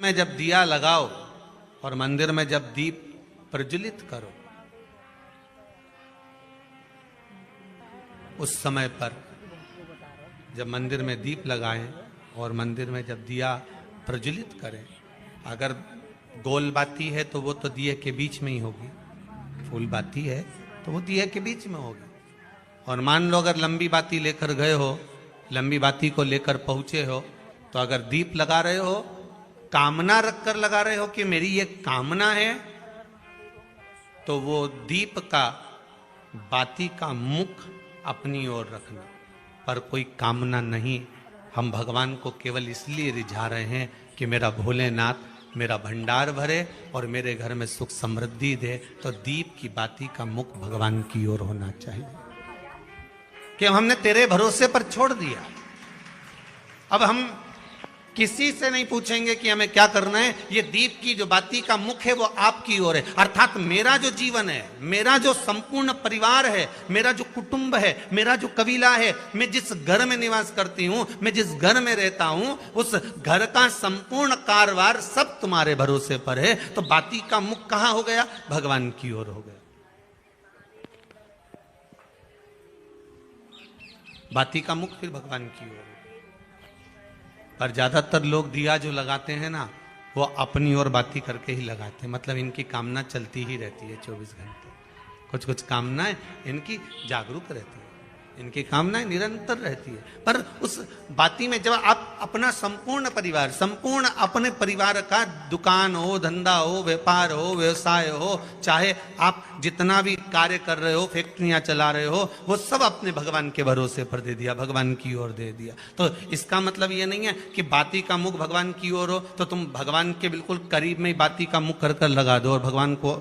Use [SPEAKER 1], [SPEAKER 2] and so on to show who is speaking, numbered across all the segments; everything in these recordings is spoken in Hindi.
[SPEAKER 1] में जब दिया लगाओ और मंदिर में जब दीप प्रज्वलित करो, उस समय पर जब मंदिर में दीप लगाएं और मंदिर में जब दिया प्रज्वलित करें, अगर गोल बाती है तो वो तो दिए के बीच में ही होगी, फूल बाती है तो वो दिए के बीच में होगी। और मान लो अगर लंबी बाती लेकर गए हो, लंबी बाती को लेकर पहुंचे हो, तो अगर दीप लगा रहे हो, कामना रखकर लगा रहे हो कि मेरी ये कामना है, तो वो दीप का, बाती का मुख अपनी ओर रखना, पर कोई कामना नहीं। हम भगवान को केवल इसलिए रिझा रहे हैं कि मेरा भोलेनाथ मेरा भंडार भरे और मेरे घर में सुख समृद्धि दे। तो दीप की बाती का मुख भगवान की ओर होना चाहिए कि हमने तेरे भरोसे पर छोड़ दिया। अब हम किसी से नहीं पूछेंगे कि हमें क्या करना है, ये दीप की जो बाती का मुख है वो आपकी ओर है। अर्थात मेरा जो जीवन है, मेरा जो संपूर्ण परिवार है, मेरा जो कुटुंब है, मेरा जो कबीला है, मैं जिस घर में निवास करती हूं, मैं जिस घर में रहता हूं, उस घर का संपूर्ण कारभार सब तुम्हारे भरोसे पर है। तो बाती का मुख कहां हो गया? भगवान की ओर हो गया। बाती का मुख फिर भगवान की ओर। पर ज्यादातर लोग दिया जो लगाते हैं ना, वो अपनी ओर बाती करके ही लगाते हैं। मतलब इनकी कामना चलती ही रहती है 24 घंटे। कुछ कुछ कामनाएं इनकी जागरूक रहती है, इनकी कामनाएं निरंतर रहती है। पर उस बाती में जब आप अपना संपूर्ण परिवार, संपूर्ण अपने परिवार का, दुकान हो, धंधा हो, व्यापार हो, व्यवसाय हो, चाहे आप जितना भी कार्य कर रहे हो, फैक्ट्रियां चला रहे हो, वो सब अपने भगवान के भरोसे पर दे दिया, भगवान की ओर दे दिया। तो इसका मतलब ये नहीं है कि बाती का मुख भगवान की ओर हो तो तुम भगवान के बिल्कुल करीब में ही बाती का मुख कर लगा दो और भगवान को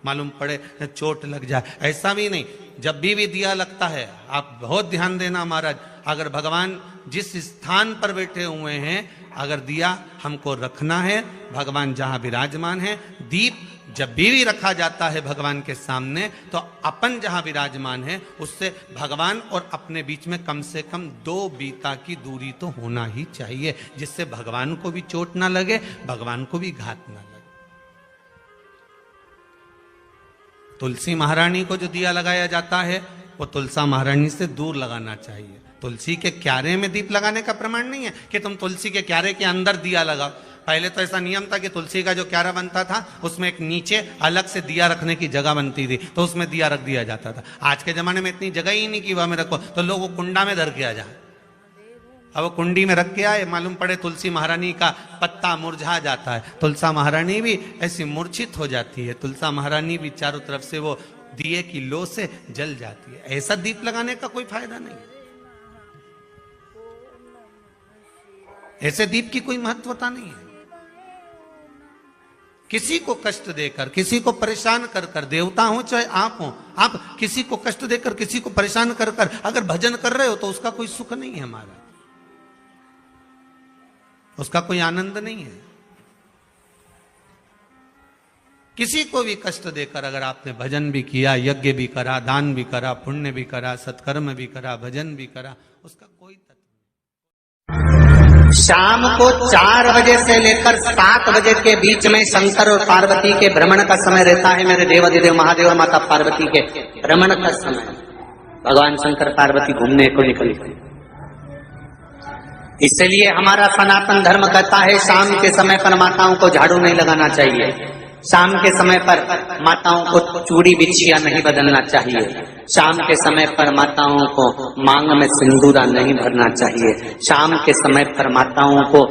[SPEAKER 1] मालूम पड़े चोट लग जाए, ऐसा भी नहीं। जब भी दिया लगता है, आप बहुत ध्यान देना महाराज, अगर भगवान जिस स्थान पर बैठे हुए हैं, अगर दिया हमको रखना है, भगवान जहां विराजमान है, दीप जब भी रखा जाता है भगवान के सामने, तो अपन जहां विराजमान है उससे भगवान और अपने बीच में कम से कम 2 बीता की दूरी तो होना ही चाहिए, जिससे भगवान को भी चोट ना लगे, भगवान को भी घात ना लगे। तुलसी महारानी को जो दिया लगाया जाता है वो तुलसा महारानी से दूर लगाना चाहिए। तुलसी के क्यारे में दीप लगाने का प्रमाण नहीं है कि तुम तुलसी के क्यारे के अंदर दिया लगाओ। पहले तो ऐसा नियम था कि तुलसी का जो क्यारा बनता था उसमें एक नीचे अलग से दिया रखने की जगह बनती थी, तो उसमें दिया रख दिया जाता था। आज के जमाने में इतनी जगह ही नहीं कि वह में रखो, तो लोग वो कुंडा में धर के आ जाए। अब वो कुंडी में रख के आए, मालूम पड़े तुलसी महारानी का पत्ता मुरझा जाता है, तुलसा महारानी भी ऐसी मूर्छित हो जाती है, तुलसा महारानी भी चारों तरफ से वो दिए की लो से जल जाती है। ऐसा दीप लगाने का कोई फायदा नहीं, ऐसे दीप की कोई महत्वता नहीं है। किसी को कष्ट देकर, किसी को परेशान कर कर, देवता हो चाहे आप हो, आप किसी को कष्ट देकर, किसी को परेशान कर कर अगर भजन कर रहे हो तो उसका कोई सुख नहीं है हमारा, उसका कोई आनंद नहीं है। किसी को भी कष्ट देकर अगर आपने भजन भी किया, यज्ञ भी करा, दान भी करा, पुण्य भी करा, सत्कर्म भी करा, भजन भी करा, उसका कोई तत्व नहीं।
[SPEAKER 2] शाम को 4 बजे से लेकर 7 बजे के बीच में शंकर और पार्वती के भ्रमण का समय रहता है। मेरे देवाधिदेव महादेव और माता पार्वती के भ्रमण का समय, भगवान शंकर पार्वती घूमने को निकले। इसलिए हमारा सनातन धर्म कहता है शाम के समय पर माताओं को झाड़ू नहीं लगाना चाहिए, शाम के समय पर माताओं को चूड़ी बिछिया नहीं बदलना चाहिए, शाम के समय पर माताओं को मांग में सिंदूरा नहीं भरना चाहिए, शाम के समय पर माताओं को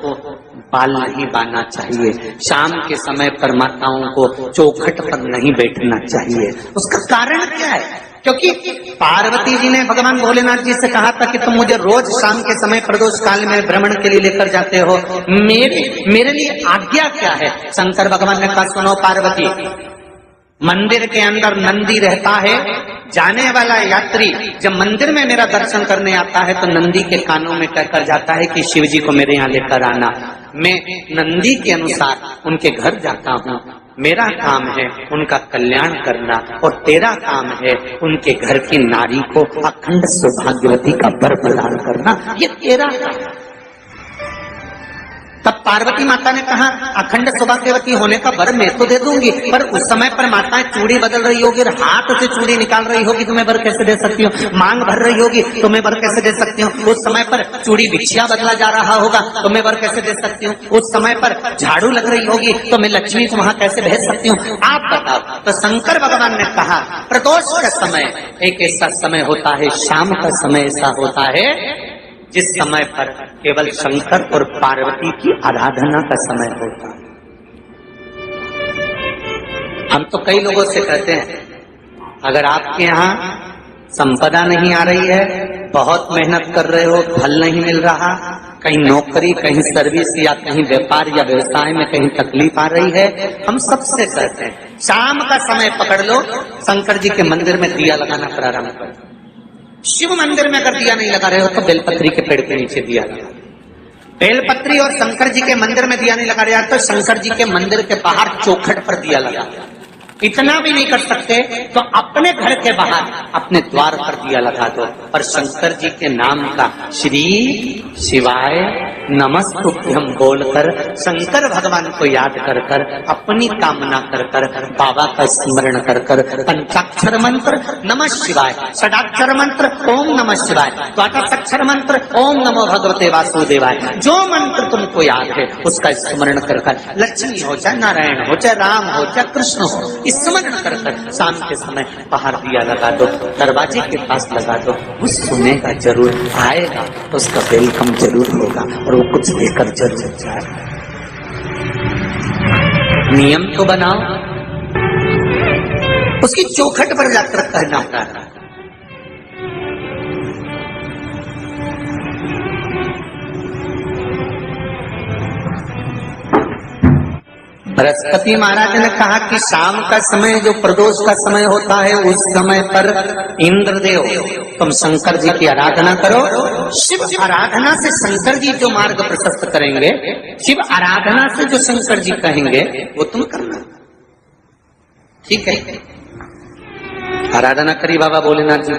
[SPEAKER 2] बाल नहीं बांधना चाहिए, शाम के समय पर माताओं को चौखट पर नहीं बैठना चाहिए। उसका कारण क्या है? क्योंकि पार्वती जी ने भगवान भोलेनाथ जी से कहा था कि तुम मुझे रोज शाम के समय प्रदोष काल में भ्रमण के लिए लेकर जाते हो, मेरे लिए आज्ञा क्या है? शंकर भगवान ने कहा सुनो पार्वती, मंदिर के अंदर नंदी रहता है, जाने वाला यात्री जब मंदिर में मेरा दर्शन करने आता है तो नंदी के कानों में कहकर जाता है कि शिव जी को मेरे यहाँ लेकर आना। मैं नंदी के अनुसार उनके घर जाता हूँ, मेरा काम है उनका कल्याण करना और तेरा काम है उनके घर की नारी को अखंड सौभाग्यवती का वर प्रदान करना, ये तेरा काम। तब पार्वती माता ने कहा अखंड सौभाग्यवती होने का वर मैं तो दे दूंगी, पर उस समय पर माताएं चूड़ी बदल रही होगी और हाथ से चूड़ी निकाल रही होगी, तो मैं वर कैसे दे सकती हूँ? मांग भर रही होगी तो मैं वर कैसे दे सकती हूँ? उस समय पर चूड़ी बिछिया बदला जा रहा होगा तो मैं वर कैसे दे सकती हूँ? उस समय पर झाड़ू लग रही होगी तो मैं लक्ष्मी को वहां कैसे भेज सकती हूँ? आप बताओ। तो शंकर भगवान ने कहा प्रदोष का समय एक ऐसा समय होता है, शाम का समय ऐसा होता है जिस समय पर केवल शंकर और पार्वती की आराधना का समय होता है। हम तो कई लोगों से कहते हैं अगर आपके यहाँ संपदा नहीं आ रही है, बहुत मेहनत कर रहे हो, फल नहीं मिल रहा, कहीं नौकरी, कहीं सर्विस या कहीं व्यापार या व्यवसाय में कहीं तकलीफ आ रही है, हम सबसे कहते हैं शाम का समय पकड़ लो, शंकर जी के मंदिर में दिया लगाना प्रारंभ करो। शिव मंदिर में अगर दिया नहीं लगा रहे हो तो बेलपत्री के पेड़ के नीचे दिया लगा। बेलपत्री और शंकर जी के मंदिर में दिया नहीं लगा रहा तो शंकर जी के मंदिर के बाहर चौखट पर दिया लगा। इतना भी नहीं कर सकते तो अपने घर के बाहर अपने द्वार पर दिया लगा दो और शंकर जी के नाम का श्री शिवाय नमस्तुभ्यं बोलकर शंकर भगवान को याद कर कर अपनी कामना कर कर बाबा का स्मरण कर कर पंचाक्षर मंत्र नमः शिवाय, षडाक्षर मंत्र ओम नमः शिवाय, द्वादशाक्षर मंत्र ओम नमो भगवते वासुदेवाय, जो मंत्र तुमको याद है उसका स्मरण कर कर लक्ष्मी हो चाहे नारायण हो चाहे राम हो चाहे कृष्ण हो स्मरण कर कर शाम के समय बाहर दिया लगा दो, दरवाजे के पास लगा दो। वो सुनेगा जरूर, आएगा तो उसका वेलकम जरूर होगा और वो कुछ देकर जरूर जाएगा। नियम तो बनाओ, उसकी चौखट पर जाकर कहना होता है। बृहस्पति महाराज ने कहा कि शाम का समय जो प्रदोष का समय होता है उस समय पर इंद्रदेव तुम शंकर जी की आराधना करो। शिव आराधना से शंकर जी जो मार्ग प्रशस्त करेंगे, शिव आराधना से जो शंकर जी कहेंगे वो तुम करना। ठीक है, आराधना करी बाबा भोलेनाथ जी।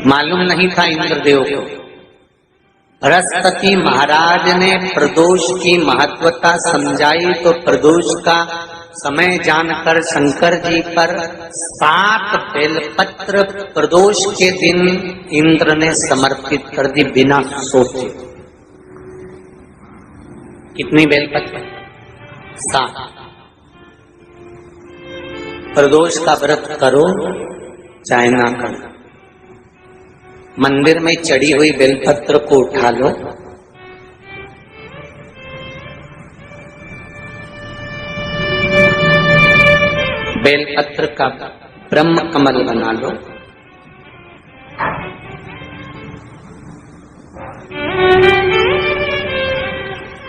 [SPEAKER 2] मालूम नहीं था इंद्रदेव को। बृहस्पति महाराज ने प्रदोष की महत्वता समझाई तो प्रदोष का समय जानकर शंकर जी पर 7 बेलपत्र प्रदोष के दिन इंद्र ने समर्पित कर दी बिना सोचे। कितनी बेलपत्र? 7। प्रदोष का व्रत करो चाहे ना करो, मंदिर में चढ़ी हुई बेलपत्र को उठा लो, बेलपत्र का ब्रह्म कमल बना लो,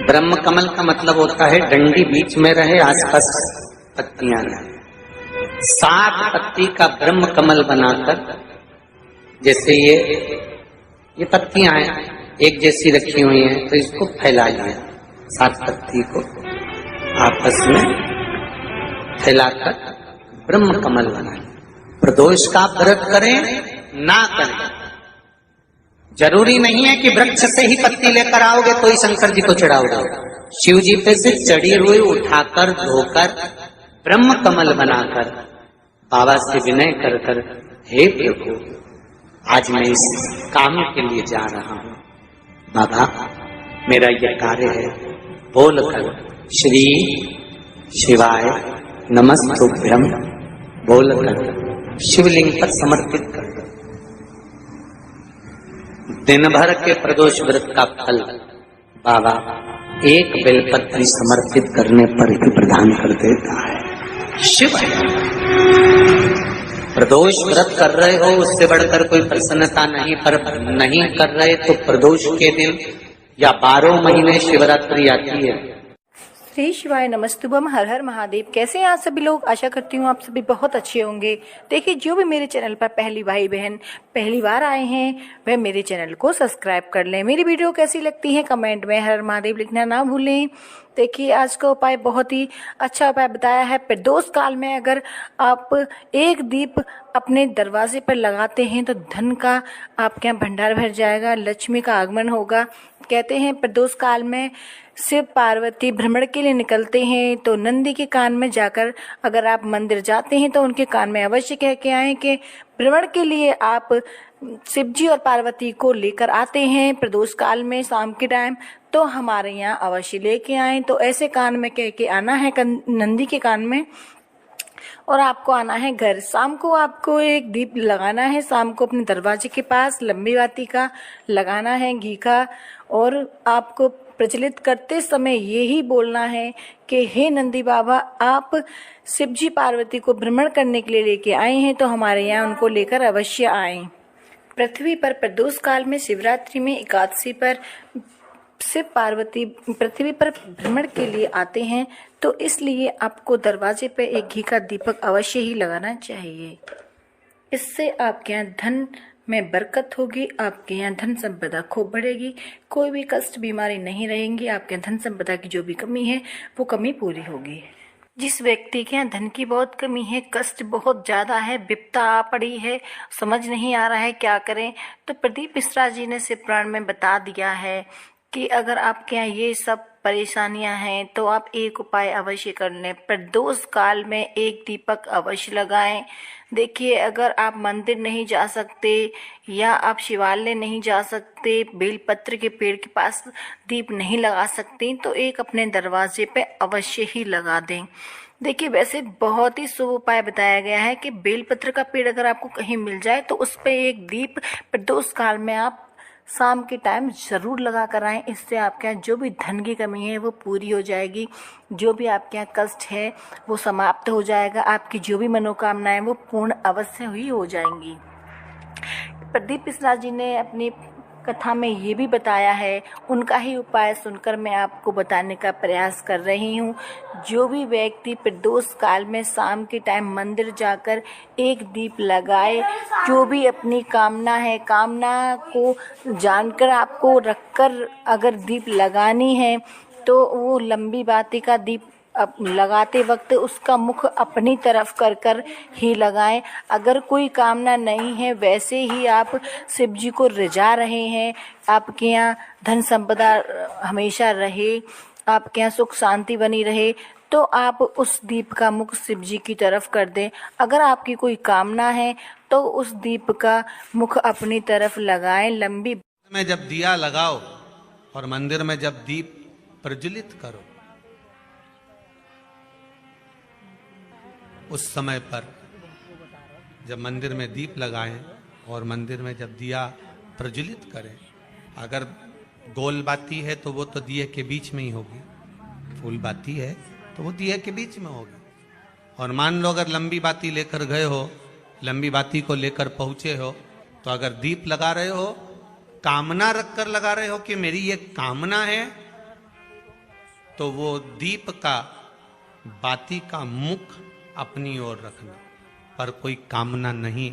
[SPEAKER 2] ब्रह्म कमल का मतलब होता है डंडी बीच में रहे, आसपास पत्तियां रहे। 7 पत्ती का ब्रह्म कमल बनाकर, जैसे ये पत्तियां हैं एक जैसी रखी हुई हैं तो इसको फैलाइए, 7 पत्ती को आपस में फैलाकर ब्रह्म कमल बनाए। प्रदोष का व्रत करें ना करें, जरूरी नहीं है कि वृक्ष से ही पत्ती लेकर आओगे तो ही शंकर जी को चढ़ाओगे। शिव जी पे से चढ़ी हुई उठाकर धोकर ब्रह्म कमल बनाकर बाबा से विनय कर कर, हे प्रभु आज मैं इस काम के लिए जा रहा हूं, बाबा मेरा यह कार्य है, बोलकर श्री शिवाय नमस्तुभ्यं बोलकर शिवलिंग पर समर्पित कर दो। दिन भर के प्रदोष व्रत का फल बाबा एक बेलपत्री समर्पित करने पर ही प्रदान कर देता है। शिव प्रदोष व्रत कर रहे हो उससे बढ़कर कोई प्रसन्नता नहीं, पर नहीं कर रहे तो प्रदोष के दिन या 12 महीने शिवरात्रि आती है।
[SPEAKER 3] श्री शिवाय नमस्तुभम, हर हर महादेव। कैसे हैं आप सभी लोग? आशा करती हूँ आप सभी बहुत अच्छे होंगे। देखिए, जो भी मेरे चैनल पर पहली भाई बहन पहली बार आए हैं वह मेरे चैनल को सब्सक्राइब कर लें। मेरी वीडियो कैसी लगती है कमेंट में हर हर महादेव लिखना ना भूलें। देखिए आज का उपाय बहुत ही अच्छा उपाय बताया है। प्रदोष काल में अगर आप एक दीप अपने दरवाजे पर लगाते हैं तो धन का आपके यहाँ भंडार भर जाएगा, लक्ष्मी का आगमन होगा। कहते हैं प्रदोष काल में शिव पार्वती भ्रमण के लिए निकलते हैं तो नंदी के कान में जाकर अगर आप मंदिर जाते हैं तो उनके कान में अवश्य कह के आएं कि भ्रमण के लिए आप शिवजी और पार्वती को लेकर आते हैं प्रदोष काल में शाम के टाइम, तो हमारे यहाँ अवश्य लेके आएं। तो ऐसे कान में कह के आना है नंदी के कान में, और आपको आना है घर। शाम को आपको एक दीप लगाना है, शाम को अपने दरवाजे के पास लंबी बाती का लगाना है घी का, और आपको प्रज्वलित करते समय यही बोलना है कि हे नंदी बाबा, आप शिवजी पार्वती को भ्रमण करने के लिए लेके आए हैं तो हमारे यहाँ उनको लेकर अवश्य आएं। पृथ्वी पर प्रदोष काल में शिवरात्रि में एकादशी पर शिव पार्वती पृथ्वी पर भ्रमण के लिए आते हैं, तो इसलिए आपको दरवाजे पर एक घी का दीपक अवश्य ही लगाना चाहिए। इससे आपके यहाँ धन में बरकत होगी, आपके यहाँ धन संपदा खूब बढ़ेगी, कोई भी कष्ट बीमारी नहीं रहेंगी, आपके धन संपदा की जो भी कमी है वो कमी पूरी होगी। जिस व्यक्ति के यहाँ धन की बहुत कमी है, कष्ट बहुत ज़्यादा है, विपदा आ पड़ी है, समझ नहीं आ रहा है क्या करें, तो प्रदीप मिश्रा जी ने शिव पुराण में बता दिया है कि अगर आपके यहाँ ये सब परेशानियां हैं तो आप एक उपाय अवश्य कर लें। प्रदोष काल में एक दीपक अवश्य लगाएं। देखिए अगर आप मंदिर नहीं जा सकते या आप शिवालय नहीं जा सकते, बेलपत्र के पेड़ के पास दीप नहीं लगा सकते, तो एक अपने दरवाजे पे अवश्य ही लगा दें। देखिए वैसे बहुत ही शुभ उपाय बताया गया है कि बेलपत्र का पेड़ अगर आपको कहीं मिल जाए तो उस पर एक दीप प्रदोष काल में आप शाम के टाइम ज़रूर लगा कर आएँ। इससे आपके यहाँ जो भी धन की कमी है वो पूरी हो जाएगी, जो भी आपके यहाँ कष्ट है वो समाप्त हो जाएगा, आपकी जो भी मनोकामनाएं वो पूर्ण अवश्य ही हो जाएंगी। प्रदीप मिश्रा जी ने अपनी कथा में ये भी बताया है, उनका ही उपाय सुनकर मैं आपको बताने का प्रयास कर रही हूँ। जो भी व्यक्ति प्रदोष काल में शाम के टाइम मंदिर जाकर एक दीप लगाए, जो भी अपनी कामना है, कामना को जानकर आपको रखकर अगर दीप लगानी है तो वो लंबी बाती का दीप अब लगाते वक्त उसका मुख अपनी तरफ कर कर ही लगाएं। अगर कोई कामना नहीं है, वैसे ही आप शिव जी को रिझा रहे हैं, आपके यहाँ धन संपदा हमेशा रहे, आपके यहाँ सुख शांति बनी रहे, तो आप उस दीप का मुख शिव जी की तरफ कर दें। अगर आपकी कोई कामना है तो उस दीप का मुख अपनी तरफ लगाएं। लंबी
[SPEAKER 1] में जब दिया लगाओ और मंदिर में जब दीप प्रज्वलित करो, उस समय पर जब मंदिर में दीप लगाएं और मंदिर में जब दिया प्रज्वलित करें, अगर गोल बाती है तो वो तो दिए के बीच में ही होगी, फूल बाती है तो वो दिए के बीच में होगी। और मान लो अगर लंबी बाती लेकर गए हो, लंबी बाती को लेकर पहुंचे हो, तो अगर दीप लगा रहे हो, कामना रखकर लगा रहे हो कि मेरी ये कामना है, तो वो दीप का बाती का मुख अपनी ओर रखना, पर कोई कामना नहीं।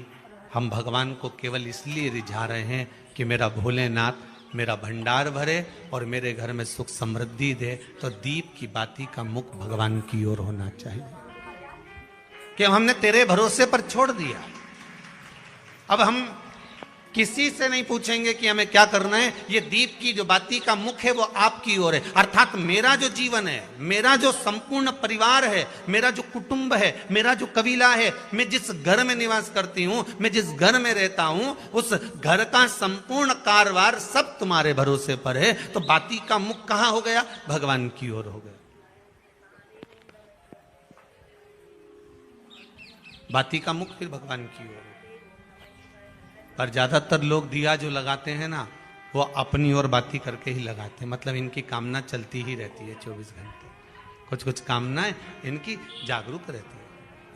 [SPEAKER 1] हम भगवान को केवल इसलिए रिझा रहे हैं कि मेरा भोलेनाथ मेरा भंडार भरे और मेरे घर में सुख समृद्धि दे। तो दीप की बाती का मुख भगवान की ओर होना चाहिए कि हमने तेरे भरोसे पर छोड़ दिया। अब हम किसी से नहीं पूछेंगे कि हमें क्या करना है, ये दीप की जो बाती का मुख है वो आपकी ओर है। अर्थात मेरा जो जीवन है, मेरा जो संपूर्ण परिवार है, मेरा जो कुटुंब है, मेरा जो कबीला है, मैं जिस घर में निवास करती हूं, मैं जिस घर में रहता हूं, उस घर का संपूर्ण कारभार सब तुम्हारे भरोसे पर है। तो बाती का मुख कहां हो गया? भगवान की ओर हो गया। बाती का मुख फिर भगवान की ओर। पर ज्यादातर लोग दिया जो लगाते हैं ना, वो अपनी ओर बाती करके ही लगाते हैं। मतलब इनकी कामना चलती ही रहती है 24 घंटे। कुछ कुछ कामनाएं इनकी जागरूक रहती है,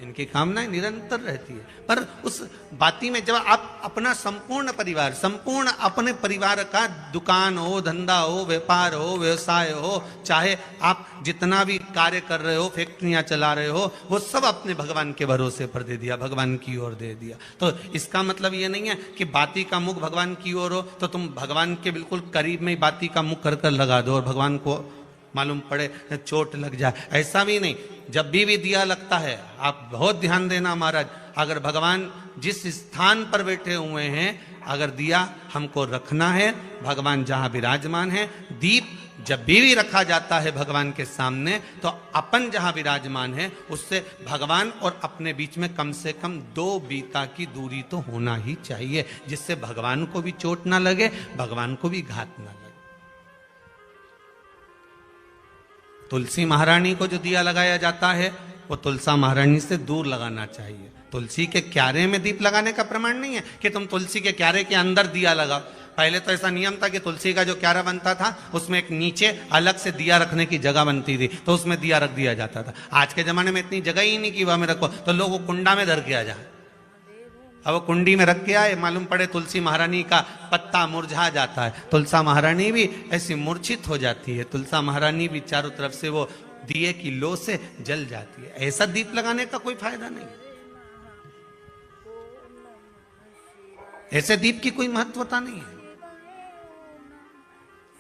[SPEAKER 1] इनकी कामनाएं निरंतर रहती है। पर उस बाती में जब आप अपना संपूर्ण परिवार, संपूर्ण अपने परिवार का दुकान हो, धंधा हो, व्यापार हो, व्यवसाय हो, चाहे आप जितना भी कार्य कर रहे हो, फैक्ट्रियां चला रहे हो, वो सब अपने भगवान के भरोसे पर दे दिया, भगवान की ओर दे दिया। तो इसका मतलब ये नहीं है कि बाती का मुख भगवान की ओर हो तो तुम भगवान के बिल्कुल करीब में ही बाती का मुख कर कर लगा दो और भगवान को मालूम पड़े चोट लग जाए, ऐसा भी नहीं। जब भी दिया लगता है, आप बहुत ध्यान देना महाराज, अगर भगवान जिस स्थान पर बैठे हुए हैं, अगर दिया हमको रखना है, भगवान जहां विराजमान है, दीप जब भी रखा जाता है भगवान के सामने, तो अपन जहां विराजमान है उससे भगवान और अपने बीच में कम से कम 2 बीता की दूरी तो होना ही चाहिए, जिससे भगवान को भी चोट ना लगे, भगवान को भी घात ना लगे। तुलसी महारानी को जो दिया लगाया जाता है वो तुलसा महारानी से दूर लगाना चाहिए। तुलसी के क्यारे में दीप लगाने का प्रमाण नहीं है कि तुम तुलसी के क्यारे के अंदर दिया लगाओ। पहले तो ऐसा नियम था कि तुलसी का जो क्यारा बनता था उसमें एक नीचे अलग से दिया रखने की जगह बनती थी, तो उसमें दिया रख दिया जाता था। आज के जमाने में इतनी जगह ही नहीं कि वह में रखो, तो लोग वो कुंडा में धर के आ जाए। अब वो कुंडी में रख के आए, मालूम पड़े तुलसी महारानी का पत्ता मुरझा जाता है, तुलसा महारानी भी ऐसी मूर्छित हो जाती है, तुलसा महारानी भी चारों तरफ से वो दिए की लो से जल जाती है। ऐसा दीप लगाने का कोई फायदा नहीं, ऐसे दीप की कोई महत्वता नहीं है।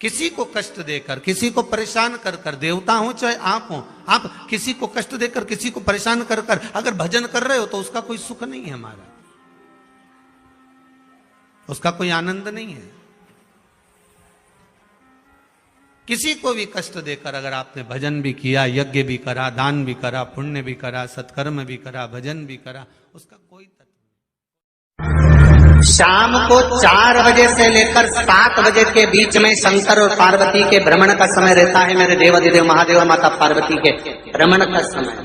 [SPEAKER 1] किसी को कष्ट देकर, किसी को परेशान कर कर, देवता हो चाहे आप हो, आप किसी को कष्ट देकर, किसी को परेशान कर कर अगर भजन कर रहे हो तो उसका कोई सुख नहीं है हमारा, उसका कोई आनंद नहीं है। किसी को भी कष्ट देकर अगर आपने भजन भी किया, यज्ञ भी करा, दान भी करा, पुण्य भी करा, सत्कर्म भी करा, भजन भी करा, उसका कोई तत्व नहीं।
[SPEAKER 2] शाम को 4 बजे से लेकर 7 बजे के बीच में शंकर और पार्वती के भ्रमण का समय रहता है। मेरे देवाधिदेव महादेव और माता पार्वती के भ्रमण का समय,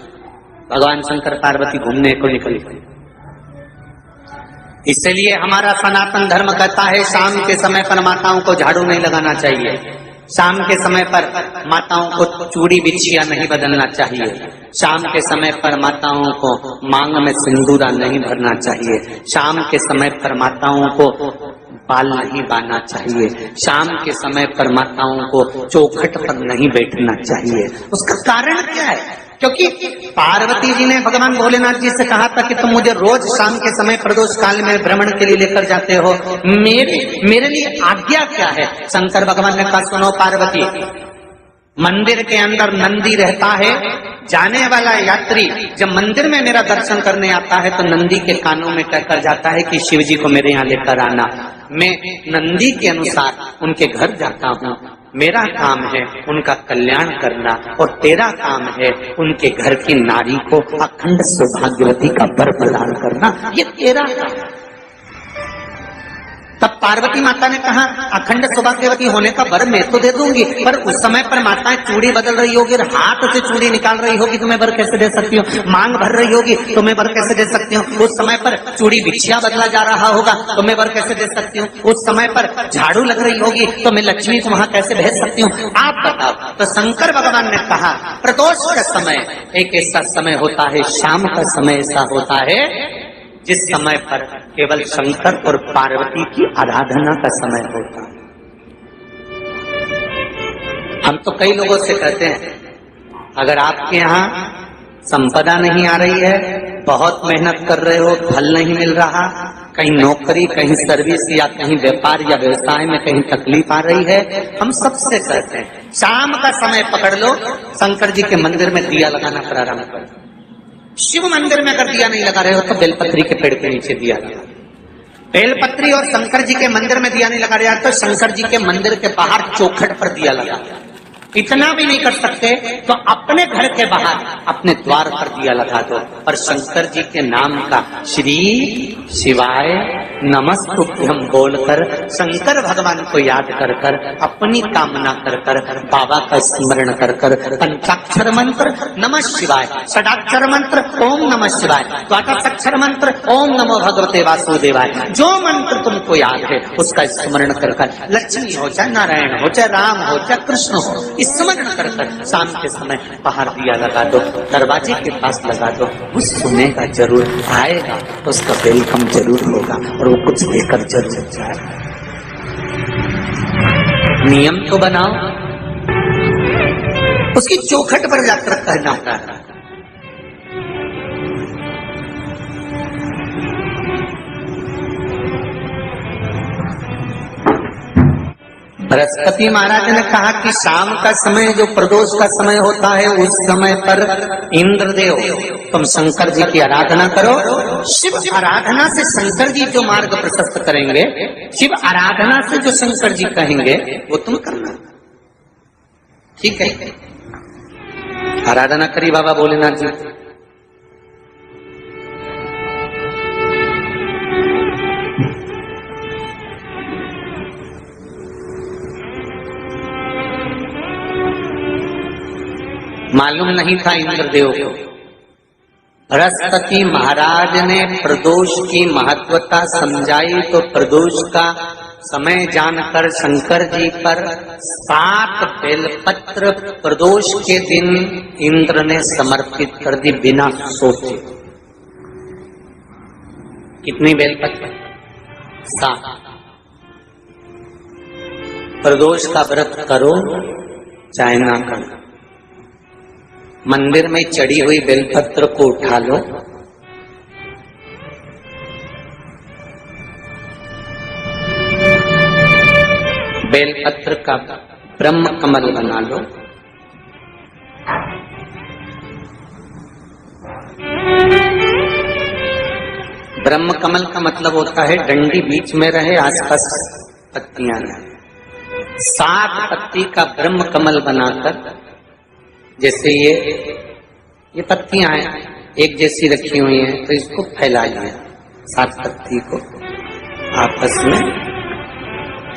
[SPEAKER 2] भगवान शंकर पार्वती घूमने को निकले। इसलिए हमारा सनातन धर्म कहता है शाम के समय पर माताओं को झाड़ू नहीं लगाना चाहिए, शाम के समय पर माताओं को चूड़ी बिछिया नहीं बदलना चाहिए, शाम के समय पर माताओं को मांग में सिंदूरा नहीं भरना चाहिए, शाम के समय पर माताओं को बाल नहीं बांधना चाहिए, शाम के समय पर माताओं को चौखट पर नहीं बैठना चाहिए। उसका कारण क्या है? क्योंकि पार्वती जी ने भगवान भोलेनाथ जी से कहा था कि तुम मुझे रोज शाम के समय प्रदोष काल में भ्रमण के लिए लेकर जाते हो, मेरे लिए आज्ञा क्या है? शंकर भगवान ने कहा सुनो पार्वती, मंदिर के अंदर नंदी रहता है, जाने वाला यात्री जब मंदिर में मेरा दर्शन करने आता है तो नंदी के कानों में कहकर जाता है कि शिव जी को मेरे यहाँ लेकर आना। मैं नंदी के अनुसार उनके घर जाता हूँ, मेरा काम है उनका कल्याण करना और तेरा काम है उनके घर की नारी को अखंड सौभाग्यवती का वर प्रदान करना, ये तेरा काम है। तब पार्वती माता ने कहा अखंड सौभाग्यवती होने का वर मैं तो दे दूंगी, पर उस समय पर माताएं चूड़ी बदल रही होगी और हाथ से चूड़ी निकाल रही होगी तो मैं वर कैसे दे सकती हूँ? मांग भर रही होगी तो मैं वर कैसे दे सकती हूँ? उस समय पर चूड़ी बिछिया बदला जा रहा होगा तो मैं वर कैसे दे सकती हूँ? उस समय पर झाड़ू लग रही होगी तो मैं लक्ष्मी को वहां कैसे भेज सकती हूँ? आप बताओ। तो शंकर भगवान ने कहा प्रदोष का समय एक ऐसा समय होता है, शाम का समय ऐसा होता है जिस समय पर केवल शंकर और पार्वती की आराधना का समय होता है। हम तो कई लोगों से कहते हैं अगर आपके यहाँ संपदा नहीं आ रही है, बहुत मेहनत कर रहे हो, फल नहीं मिल रहा, कहीं नौकरी, कहीं सर्विस या कहीं व्यापार या व्यवसाय में कहीं तकलीफ आ रही है, हम सबसे कहते हैं शाम का समय पकड़ लो, शंकर जी के मंदिर में दिया लगाना प्रारंभ करो। शिव मंदिर में अगर दिया नहीं लगा रहे हो तो बेलपत्री के पेड़ के नीचे दिया लगा। बेलपत्री और शंकर जी के मंदिर में दिया नहीं लगा रहा तो शंकर जी के मंदिर के बाहर चौखट पर दिया लगा। इतना भी नहीं कर सकते तो अपने घर के बाहर अपने द्वार पर दिया लगा दो और शंकर जी के नाम का श्री शिवाय नमस्तुभ्यं बोलकर शंकर भगवान को याद कर कर अपनी कामना कर कर बाबा का स्मरण कर कर पंचाक्षर मंत्र नमः शिवाय, षडाक्षर मंत्र ओम नमः शिवाय, द्वादशाक्षर मंत्र ओम नमो भगवते वासुदेवाय, जो मंत्र तुमको याद है उसका स्मरण कर कर लक्ष्मी हो चाहे नारायण हो चाहे राम हो चाहे कृष्ण हो, स्मरण कर कर शाम के समय बाहर दिया लगा दो, दरवाजे के पास लगा दो। वो सुनेगा जरूर, आएगा तो उसका वेलकम जरूर होगा और वो कुछ देकर जरूर जाएगा। नियम तो बनाओ, उसकी चौखट पर जाकर कहना होता है। बृहस्पति महाराज ने कहा कि शाम का समय जो प्रदोष का समय होता है उस समय पर इंद्रदेव तुम शंकर जी की आराधना करो। शिव आराधना से शंकर जी जो मार्ग प्रशस्त करेंगे, शिव आराधना से जो शंकर जी कहेंगे वो तुम करना। ठीक है, आराधना करी बाबा भोलेनाथ जी। मालूम नहीं था इंद्रदेव को। बृहस्पति महाराज ने प्रदोष की महत्वता समझाई तो प्रदोष का समय जानकर शंकर जी पर 7 बेलपत्र प्रदोष के दिन इंद्र ने समर्पित कर दी बिना सोचे। कितनी बेलपत्र? 7। प्रदोष का व्रत करो चाहे ना करो, मंदिर में चढ़ी हुई बेलपत्र को उठा लो, बेलपत्र का ब्रह्म कमल बना लो, ब्रह्म कमल का मतलब होता है डंडी बीच में रहे, आसपास पत्तियां रहे। 7 पत्ती का ब्रह्म कमल बनाकर, जैसे ये पत्तियां हैं एक जैसी रखी हुई हैं, तो इसको फैलाइए। 7 पत्ती को आपस में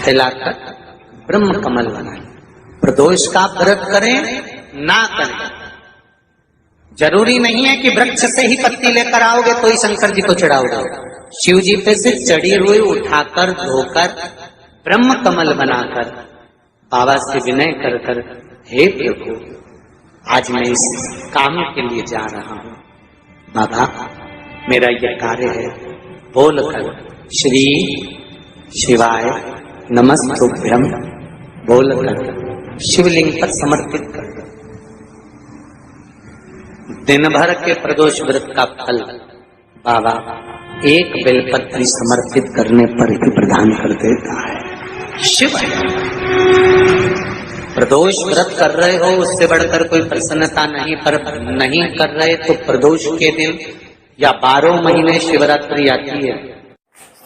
[SPEAKER 2] फैलाकर ब्रह्म कमल बनाइए। प्रदोष का व्रत करें ना करें, जरूरी नहीं है कि वृक्ष से ही पत्ती लेकर आओगे तो ही शंकर जी को चढ़ाओगे। शिव जी पे से चढ़ी हुई उठाकर धोकर ब्रह्म कमल बनाकर बाबा से विनय कर कर, हे प्रभु आज मैं इस काम के लिए जा रहा हूं, बाबा मेरा यह कार्य है, बोलकर श्री शिवाय नमस्तुभ्यम बोलकर शिवलिंग पर समर्पित कर दो। दिन भर के प्रदोष व्रत का फल बाबा एक बेलपत्री समर्पित करने पर ही प्रदान कर देता है। शिव प्रदोष व्रत कर रहे हो उससे बढ़कर कोई प्रसन्नता नहीं, पर नहीं कर रहे तो प्रदोष के दिन या 12 महीने शिवरात्रि आती है।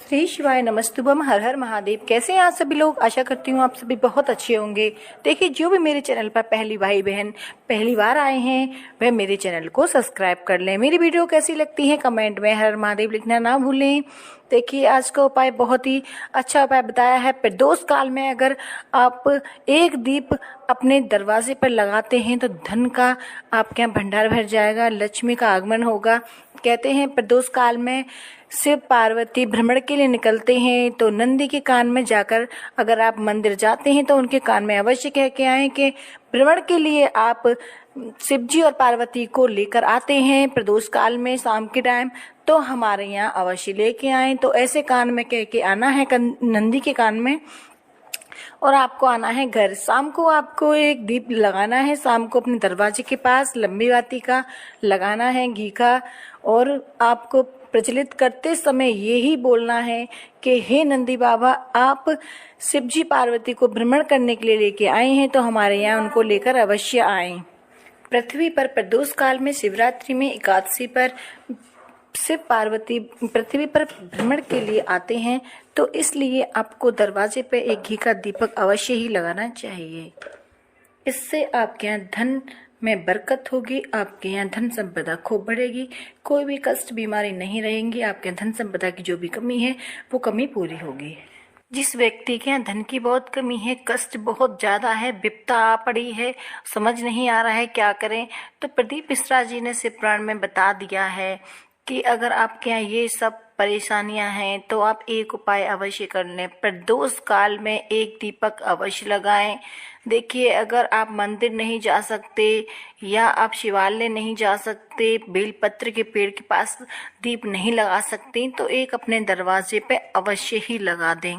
[SPEAKER 3] श्री शिवाय नमस्तुभम, हर हर महादेव। कैसे हैं आप सभी लोग? आशा करती हूँ आप सभी बहुत अच्छे होंगे। देखिए, जो भी मेरे चैनल पर पहली भाई बहन पहली बार आए हैं वह मेरे चैनल को सब्सक्राइब कर लें। मेरी वीडियो कैसी लगती है कमेंट में हर हर महादेव लिखना ना भूलें। देखिए, आज का उपाय बहुत ही अच्छा उपाय बताया है। प्रदोष काल में अगर आप एक दीप अपने दरवाजे पर लगाते हैं तो धन का आपके यहाँ भंडार भर जाएगा, लक्ष्मी का आगमन होगा। कहते हैं प्रदोष काल में शिव पार्वती भ्रमण के लिए निकलते हैं तो नंदी के कान में जाकर अगर आप मंदिर जाते हैं तो उनके कान में अवश्य कह के आएं कि भ्रमण के लिए आप शिव जी और पार्वती को लेकर आते हैं प्रदोष काल में शाम के टाइम, तो हमारे यहाँ अवश्य लेके आएं। तो ऐसे कान में कह के आना है नंदी के कान में, और आपको आना है घर। शाम को आपको एक दीप लगाना है, शाम को अपने दरवाजे के पास लंबी बाती का लगाना है घी का, और आपको प्रज्वलित करते समय यही बोलना है कि हे नंदी बाबा, आप शिव जी पार्वती को भ्रमण करने के लिए लेके आए हैं तो हमारे यहाँ उनको लेकर अवश्य आएं। पृथ्वी पर प्रदोष काल में शिवरात्रि में एकादशी पर शिव पार्वती पृथ्वी पर भ्रमण के लिए आते हैं, तो इसलिए आपको दरवाजे पे एक घी का दीपक अवश्य ही लगाना चाहिए। इससे आपके यहाँ धन में बरकत होगी, आपके यहाँ धन संपदा खूब बढ़ेगी, कोई भी कष्ट बीमारी नहीं रहेंगी, आपके धन संपदा की जो भी कमी है वो कमी पूरी होगी। जिस व्यक्ति के यहाँ धन की बहुत कमी है, कष्ट बहुत ज़्यादा है, विपदा आ पड़ी है, समझ नहीं आ रहा है क्या करें, तो प्रदीप मिश्रा जी ने शिव पुराण में बता दिया है कि अगर आपके यहाँ ये सब परेशानियां हैं तो आप एक उपाय अवश्य कर लें। प्रदोष काल में एक दीपक अवश्य लगाएं। देखिए, अगर आप मंदिर नहीं जा सकते या आप शिवालय नहीं जा सकते, बेलपत्र के पेड़ के पास दीप नहीं लगा सकते, तो एक अपने दरवाजे पे अवश्य ही लगा दें।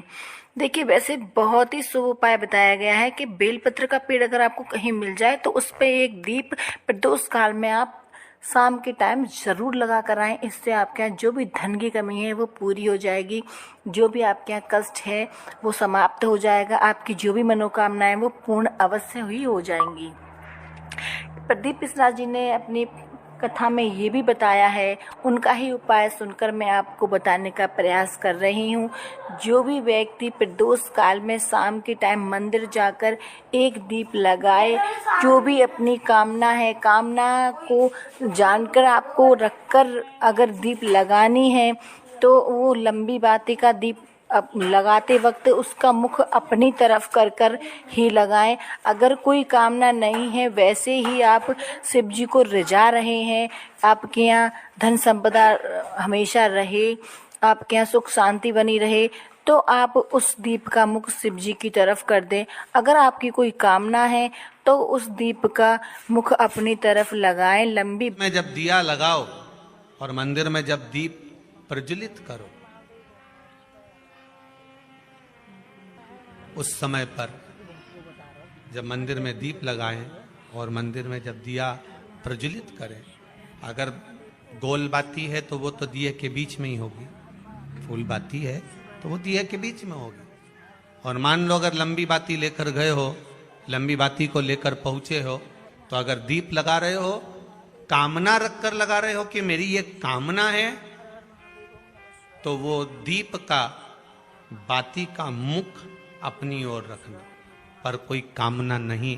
[SPEAKER 3] देखिए, वैसे बहुत ही शुभ उपाय बताया गया है कि बेलपत्र का पेड़ अगर आपको कहीं मिल जाए तो उस पे एक दीप प्रदोष काल में आप शाम के टाइम ज़रूर लगा कर आएँ। इससे आपके यहाँ जो भी धन की कमी है वो पूरी हो जाएगी, जो भी आपके यहाँ कष्ट है वो समाप्त हो जाएगा, आपकी जो भी मनोकामनाएं वो पूर्ण अवश्य ही हो जाएंगी। प्रदीप मिश्रा जी ने अपनी कथा में ये भी बताया है, उनका ही उपाय सुनकर मैं आपको बताने का प्रयास कर रही हूँ। जो भी व्यक्ति प्रदोष काल में शाम के टाइम मंदिर जाकर एक दीप लगाए, जो भी अपनी कामना है, कामना को जानकर आपको रखकर अगर दीप लगानी है तो वो लंबी बाती का दीप अब लगाते वक्त उसका मुख अपनी तरफ कर कर ही लगाएं। अगर कोई कामना नहीं है, वैसे ही आप शिव जी को रिझा रहे हैं, आपके यहाँ धन संपदा हमेशा रहे, आपके यहाँ सुख शांति बनी रहे, तो आप उस दीप का मुख शिव जी की तरफ कर दें। अगर आपकी कोई कामना है तो उस दीप का मुख अपनी तरफ लगाएं। लंबी
[SPEAKER 1] में जब दिया लगाओ और मंदिर में जब दीप प्रज्वलित करो, उस समय पर जब मंदिर में दीप लगाएं और मंदिर में जब दिया प्रज्वलित करें, अगर गोल बाती है तो वो तो दिए के बीच में ही होगी, फूल बाती है तो वो दिए के बीच में होगी। और मान लो अगर लंबी बाती लेकर गए हो, लंबी बाती को लेकर पहुंचे हो, तो अगर दीप लगा रहे हो, कामना रखकर लगा रहे हो कि मेरी ये कामना है, तो वो दीप का बाती का मुख अपनी ओर रखना, पर कोई कामना नहीं।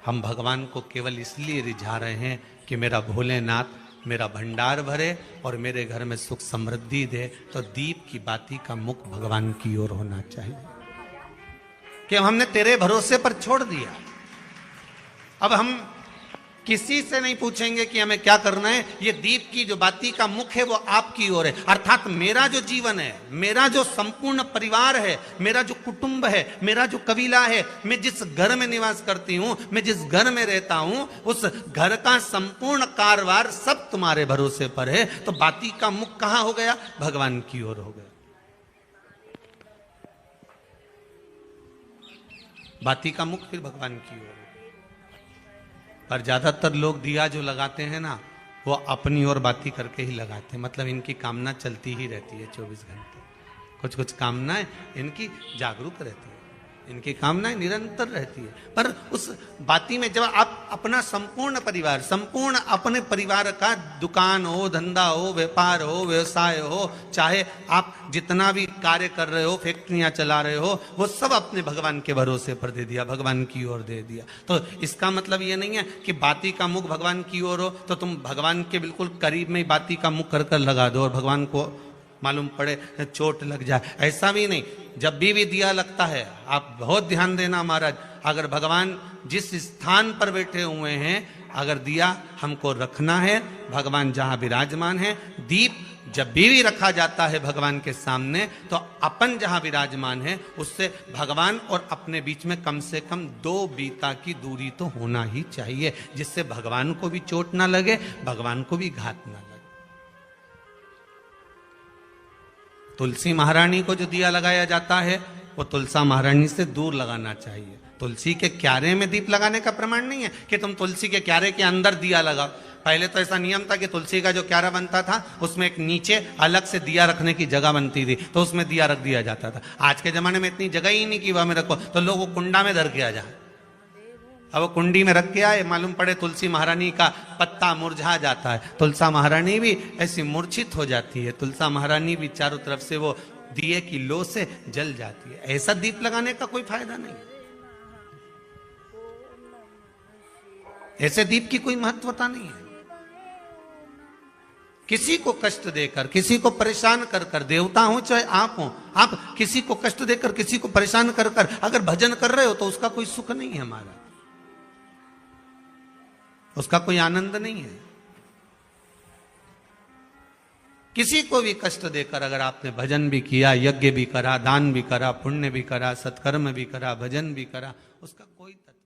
[SPEAKER 1] हम भगवान को केवल इसलिए रिझा रहे हैं कि मेरा भोलेनाथ मेरा भंडार भरे और मेरे घर में सुख समृद्धि दे। तो दीप की बाती का मुख भगवान की ओर होना चाहिए कि हमने तेरे भरोसे पर छोड़ दिया। अब हम किसी से नहीं पूछेंगे कि हमें क्या करना है, ये दीप की जो बाती का मुख है वो आपकी ओर है। अर्थात मेरा जो जीवन है, मेरा जो संपूर्ण परिवार है, मेरा जो कुटुंब है, मेरा जो कबीला है, मैं जिस घर में निवास करती हूं, मैं जिस घर में रहता हूं, उस घर का संपूर्ण कारभार सब तुम्हारे भरोसे पर है। तो बाती का मुख कहां हो गया? भगवान की ओर हो गया। बाती का मुख फिर भगवान की ओर। पर ज्यादातर लोग दिया जो लगाते हैं ना, वो अपनी ओर बाती करके ही लगाते हैं। मतलब इनकी कामना चलती ही रहती है 24 घंटे। कुछ कुछ कामनाएं इनकी जागरूक रहती है, इनकी कामनाएं निरंतर रहती है। पर उस बाती में जब आप अपना संपूर्ण परिवार, संपूर्ण अपने परिवार का दुकान हो, धंधा हो, व्यापार हो, व्यवसाय हो, चाहे आप जितना भी कार्य कर रहे हो, फैक्ट्रियां चला रहे हो, वो सब अपने भगवान के भरोसे पर दे दिया, भगवान की ओर दे दिया। तो इसका मतलब ये नहीं है कि बाती का मुख भगवान की ओर हो तो तुम भगवान के बिल्कुल करीब में ही बाती का मुख कर कर लगा दो और भगवान को मालूम पड़े चोट लग जाए, ऐसा भी नहीं। जब भी दिया लगता है, आप बहुत ध्यान देना महाराज, अगर भगवान जिस स्थान पर बैठे हुए हैं, अगर दिया हमको रखना है, भगवान जहां विराजमान है, दीप जब भी रखा जाता है भगवान के सामने, तो अपन जहां विराजमान है उससे भगवान और अपने बीच में कम से कम 2 बीता की दूरी तो होना ही चाहिए, जिससे भगवान को भी चोट ना लगे, भगवान को भी घात ना लगे। तुलसी महारानी को जो दिया लगाया जाता है वो तुलसा महारानी से दूर लगाना चाहिए। तुलसी के क्यारे में दीप लगाने का प्रमाण नहीं है कि तुम तुलसी के क्यारे के अंदर दिया लगाओ। पहले तो ऐसा नियम था कि तुलसी का जो क्यारा बनता था उसमें एक नीचे अलग से दिया रखने की जगह बनती थी, तो उसमें दिया रख दिया जाता था। आज के जमाने में इतनी जगह ही नहीं कि वह में रखो, तो लोग वो कुंडा में धर के आ जाए। अब वो कुंडी में रख के आए, मालूम पड़े तुलसी महारानी का पत्ता मुरझा जाता है, तुलसा महारानी भी ऐसी मूर्छित हो जाती है, तुलसा महारानी भी चारों तरफ से वो दिए की लो से जल जाती है। ऐसा दीप लगाने का कोई फायदा नहीं, ऐसे दीप की कोई महत्वता नहीं है। किसी को कष्ट देकर, किसी को परेशान कर कर, देवता हो चाहे आप हो, आप किसी को कष्ट देकर, किसी को परेशान कर कर अगर भजन कर रहे हो तो उसका कोई सुख नहीं है हमारा, उसका कोई आनंद नहीं है। किसी को भी कष्ट देकर अगर आपने भजन भी किया, यज्ञ भी करा, दान भी करा, पुण्य भी करा, सत्कर्म भी करा, भजन भी करा, उसका कोई तत्व।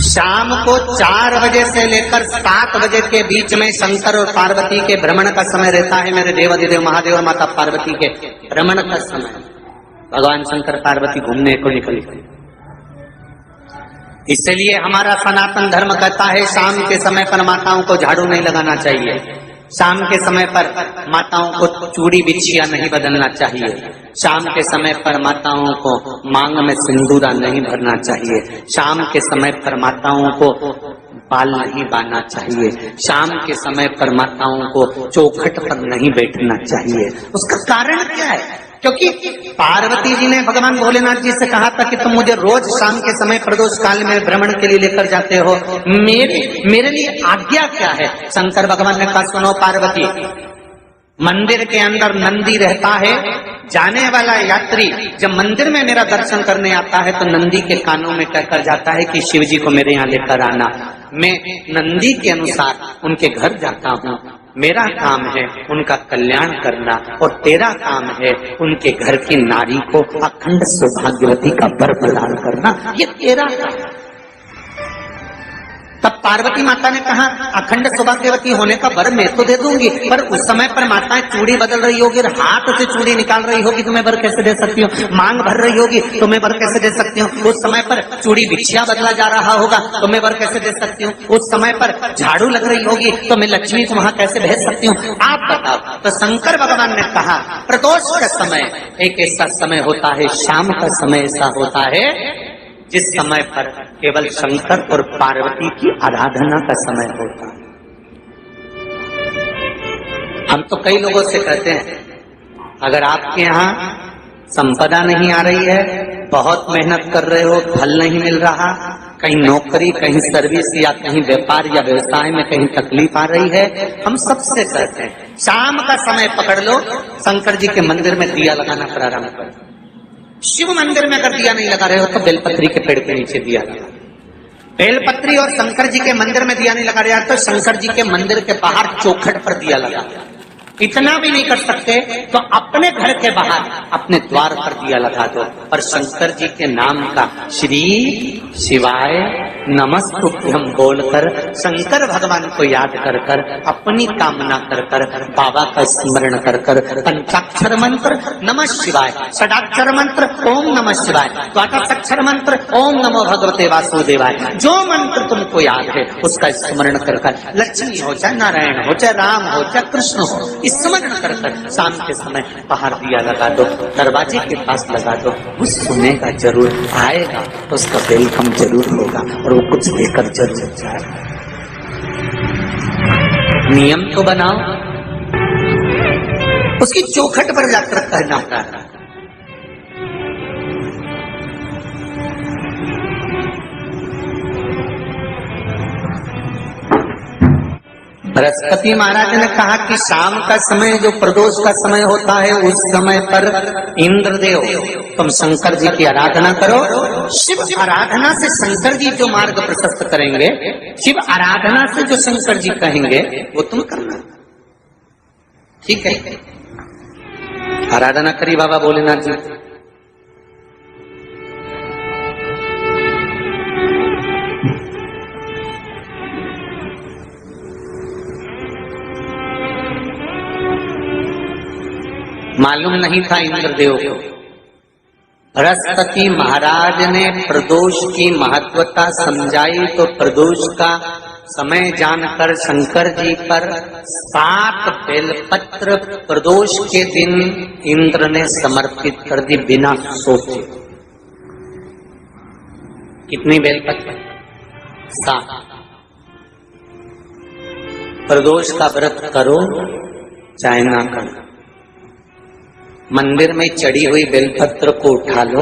[SPEAKER 2] शाम को 4 बजे से लेकर 7 बजे के बीच में शंकर और पार्वती के भ्रमण का समय रहता है। मेरे देवाधिदेव महादेव और माता पार्वती के भ्रमण का समय, भगवान शंकर पार्वती घूमने को निकले। इसलिए हमारा सनातन धर्म कहता है शाम के समय पर माताओं को झाड़ू नहीं लगाना चाहिए, शाम के समय पर माताओं को चूड़ी बिछिया नहीं बदलना चाहिए, शाम के समय पर माताओं को मांग में सिंदूरा नहीं भरना चाहिए, शाम के समय पर माताओं को बाल नहीं बांधना चाहिए, शाम के समय पर माताओं को चौखट पर नहीं बैठना चाहिए। उसका कारण क्या है? क्योंकि पार्वती जी ने भगवान भोलेनाथ जी से कहा था कि तुम मुझे रोज शाम के समय प्रदोष काल में भ्रमण के लिए लेकर जाते हो, मेरे लिए आज्ञा क्या है? शंकर भगवान ने कहा सुनो पार्वती, मंदिर के अंदर नंदी रहता है, जाने वाला यात्री जब मंदिर में मेरा दर्शन करने आता है तो नंदी के कानों में कहकर जाता है कि शिव जी को मेरे यहाँ लेकर आना। मैं नंदी के अनुसार उनके घर जाता हूँ, मेरा काम है उनका कल्याण करना और तेरा काम है उनके घर की नारी को अखंड सौभाग्यवती का वर प्रदान करना, ये तेरा काम है। तब पार्वती माता ने कहा अखंड सौभाग्यवती होने का वर मैं तो दे दूंगी, पर उस समय पर माताएं चूड़ी बदल रही होगी, हाथ से चूड़ी निकाल रही होगी तो मैं वर कैसे दे सकती हूँ? मांग भर रही होगी तो मैं वर कैसे दे सकती हूँ? उस समय पर चूड़ी बिछिया बदला जा रहा होगा तो मैं वर कैसे दे सकती हूँ? उस समय पर झाड़ू लग रही होगी तो मैं लक्ष्मी को वहां कैसे भेज सकती हूँ? आप बताओ। तो शंकर भगवान ने कहा प्रदोष का समय एक ऐसा समय होता है, शाम का समय ऐसा होता है जिस समय पर केवल शंकर और पार्वती की आराधना का समय होता है। हम तो कई लोगों से कहते हैं अगर आपके यहाँ संपदा नहीं आ रही है, बहुत मेहनत कर रहे हो, फल नहीं मिल रहा, कहीं नौकरी, कहीं सर्विस या कहीं व्यापार या व्यवसाय में कहीं तकलीफ आ रही है, हम सबसे कहते हैं शाम का समय पकड़ लो, शंकर जी के मंदिर में दिया लगाना प्रारंभ करो। शिव मंदिर में अगर दिया नहीं लगा रहे हो तो बेलपत्री के पेड़ के नीचे दिया लगा। बेलपत्री और शंकर जी के मंदिर में दिया नहीं लगा रहे तो शंकर जी के मंदिर के बाहर चौखट पर दिया लगा। इतना भी नहीं कर सकते तो अपने घर के बाहर अपने द्वार पर दिया लगा दो और शंकर जी के नाम का श्री शिवाय नमस्तुभ्यम बोलकर शंकर भगवान को याद कर कर अपनी कामना कर कर बाबा का स्मरण कर कर पंचाक्षर मंत्र नमः शिवाय, षडाक्षर मंत्र ओम नमः शिवाय, द्वादशाक्षर मंत्र ओम नमो भगवते वासुदेवाय, जो मंत्र तुमको याद है उसका स्मरण कर कर लक्ष्मी हो चाहे नारायण हो चाहे राम हो चाहे कृष्ण हो स्मरण कर कर शाम के समय बाहर दिया लगा दो, दरवाजे के पास लगा दो। वो सुनेगा जरूर, आएगा तो उसका वेलकम जरूर होगा और वो कुछ लेकर जरूर जाएगा। नियम तो बनाओ, उसकी चौखट पर जाकर कहना होता है। बृहस्पति महाराज ने कहा कि शाम का समय जो प्रदोष का समय होता है उस समय पर इंद्रदेव तुम शंकर जी की आराधना करो। शिव आराधना से शंकर जी जो मार्ग प्रशस्त करेंगे, शिव आराधना से जो शंकर जी कहेंगे वो तुम करना, ठीक है? आराधना करी बाबा भोलेनाथ जी। मालूम नहीं था इंद्रदेव को। बृहस्पति महाराज ने प्रदोष की महत्वता समझाई तो प्रदोष का समय जानकर शंकर जी पर 7 बेलपत्र प्रदोष के दिन इंद्र ने समर्पित कर दी बिना सोचे। कितनी बेलपत्र? 7। प्रदोष का व्रत करो चाहे ना करो, मंदिर में चढ़ी हुई बेलपत्र को उठा लो,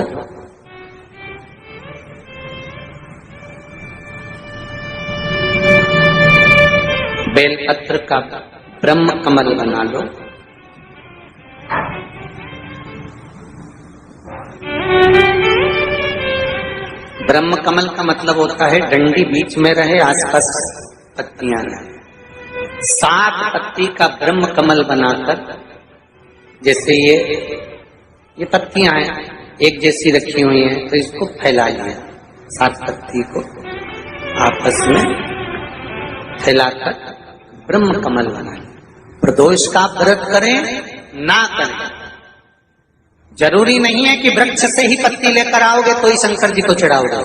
[SPEAKER 2] बेलपत्र का ब्रह्म कमल बना लो, ब्रह्म कमल का मतलब होता है डंडी बीच में रहे, आसपास पत्तियां रहे। 7 पत्ती का ब्रह्म कमल बनाकर, जैसे ये पत्तियां हैं एक जैसी रखी हुई हैं तो इसको फैलाइए, 7 पत्ती को आपस में फैलाकर ब्रह्म कमल बनाए। प्रदोष का व्रत करें ना करें, जरूरी नहीं है कि वृक्ष से ही पत्ती लेकर आओगे तो ही शंकर जी को चढ़ाओगे।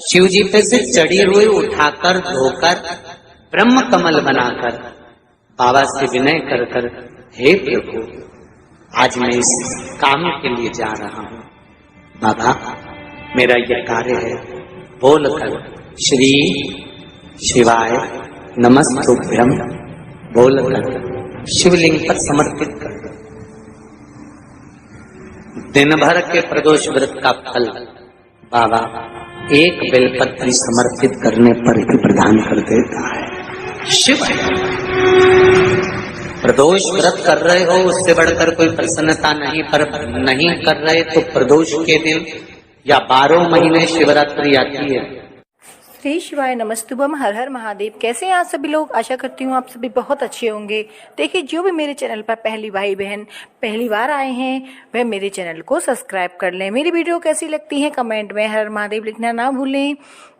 [SPEAKER 2] शिव जी पे से चढ़ी हुई उठाकर धोकर ब्रह्म कमल बनाकर बाबा से विनय कर कर, हे प्रभु आज मैं इस काम के लिए जा रहा हूं, बाबा मेरा यह कार्य है, बोलकर श्री शिवाय नमस्तुभ्यम बोलकर शिवलिंग पर समर्पित कर दो। दिन भर के प्रदोष व्रत का फल बाबा एक बेलपत्री समर्पित करने पर ही प्रदान कर देता है। शिव प्रदोष व्रत कर रहे हो उससे बढ़कर कोई प्रसन्नता नहीं, पर नहीं कर रहे तो प्रदोष के दिन या 12 महीने शिवरात्रि आती है।
[SPEAKER 3] श्री शिवाय नमस्तुभम, हर हर महादेव। कैसे हैं आप सभी लोग? आशा करती हूँ आप सभी बहुत अच्छे होंगे। देखिए, जो भी मेरे चैनल पर पहली भाई बहन पहली बार आए हैं वह मेरे चैनल को सब्सक्राइब कर लें। मेरी वीडियो कैसी लगती है कमेंट में हर हर महादेव लिखना ना भूलें।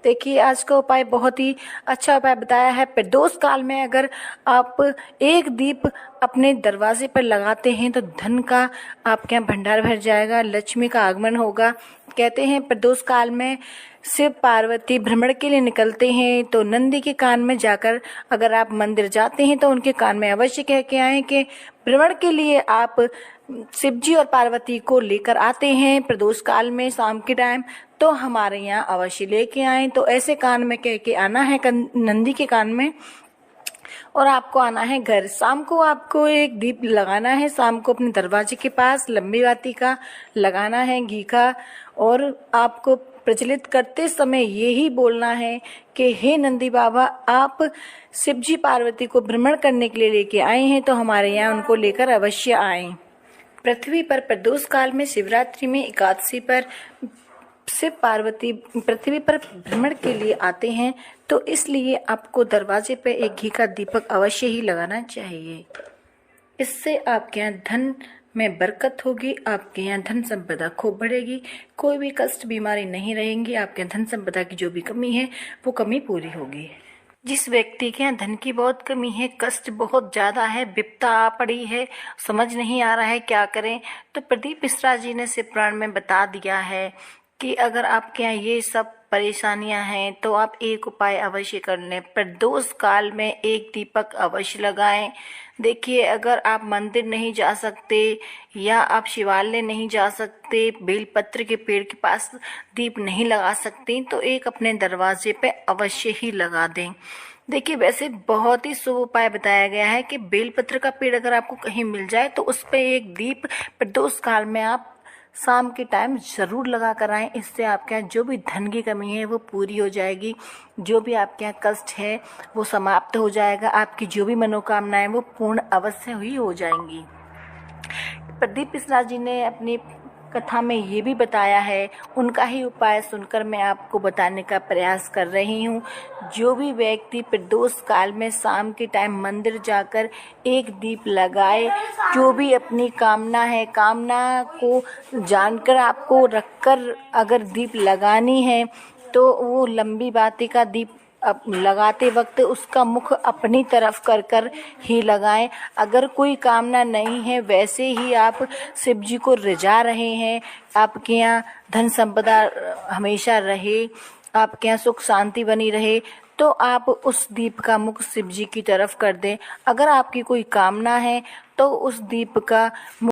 [SPEAKER 3] देखिए, आज का उपाय बहुत ही अच्छा उपाय बताया है। प्रदोष काल में अगर आप एक दीप अपने दरवाजे पर लगाते हैं तो धन का आपके यहाँ भंडार भर जाएगा, लक्ष्मी का आगमन होगा। कहते हैं प्रदोष काल में शिव पार्वती भ्रमण के लिए निकलते हैं तो नंदी के कान में जाकर अगर आप मंदिर जाते हैं तो उनके कान में अवश्य कह के आए कि भ्रमण के लिए आप शिव जी और पार्वती को लेकर आते हैं प्रदोष काल में शाम के टाइम, तो हमारे यहाँ अवश्य लेके आए। तो ऐसे कान में कह के आना है नंदी के कान में, और आपको आना है घर। शाम को आपको एक दीप लगाना है, शाम को अपने दरवाजे के पास लंबी बाती का लगाना है घी का, और आपको प्रचलित करते समय यही बोलना है कि हे नंदी बाबा, आप शिवजी पार्वती को भ्रमण करने के लिए लेके आए हैं तो हमारे यहाँ उनको लेकर अवश्य आएं। पृथ्वी पर प्रदोष काल में शिवरात्रि में एकादशी पर शिव पार्वती पृथ्वी पर भ्रमण के लिए आते हैं, तो इसलिए आपको दरवाजे पे एक घी का दीपक अवश्य ही लगाना चाहिए। इससे आपके यहाँ धन में बरकत होगी, आपके यहाँ धन संपदा खूब बढ़ेगी, कोई भी कष्ट बीमारी नहीं रहेंगी, आपके धन संपदा की जो भी कमी है वो कमी पूरी होगी। जिस व्यक्ति के यहाँ धन की बहुत कमी है, कष्ट बहुत ज़्यादा है, विपदा आ पड़ी है, समझ नहीं आ रहा है क्या करें, तो प्रदीप मिश्रा जी ने शिव पुराण में बता दिया है कि अगर आपके यहाँ ये सब परेशानियां हैं तो आप एक उपाय अवश्य कर लें। प्रदोष काल में एक दीपक अवश्य लगाएं। देखिए, अगर आप मंदिर नहीं जा सकते या आप शिवालय नहीं जा सकते, बेलपत्र के पेड़ के पास दीप नहीं लगा सकते, तो एक अपने दरवाजे पे अवश्य ही लगा दें। देखिए, वैसे बहुत ही शुभ उपाय बताया गया है कि बेलपत्र का पेड़ अगर आपको कहीं मिल जाए तो उस पर एक दीप प्रदोष काल में आप शाम के टाइम ज़रूर लगा कर आएँ। इससे आपके यहाँ जो भी धन की कमी है वो पूरी हो जाएगी, जो भी आपके यहाँ कष्ट है वो समाप्त हो जाएगा, आपकी जो भी मनोकामनाएं वो पूर्ण अवश्य ही हो जाएंगी। प्रदीप मिश्रा जी ने अपनी कथा में ये भी बताया है, उनका ही उपाय सुनकर मैं आपको बताने का प्रयास कर रही हूँ। जो भी व्यक्ति प्रदोष काल में शाम के टाइम मंदिर जाकर एक दीप लगाए, जो भी अपनी कामना है, कामना को जानकर आपको रखकर अगर दीप लगानी है तो वो लंबी बाती का दीप अब लगाते वक्त उसका मुख अपनी तरफ कर ही लगाएं। अगर कोई कामना नहीं है, वैसे ही आप शिव जी को रिझा रहे हैं, आपके यहाँ धन संपदा हमेशा रहे, आपके यहाँ सुख शांति बनी रहे, तो आप उस दीप का मुख शिव जी की तरफ कर दें। अगर आपकी कोई कामना है तो उस दीप का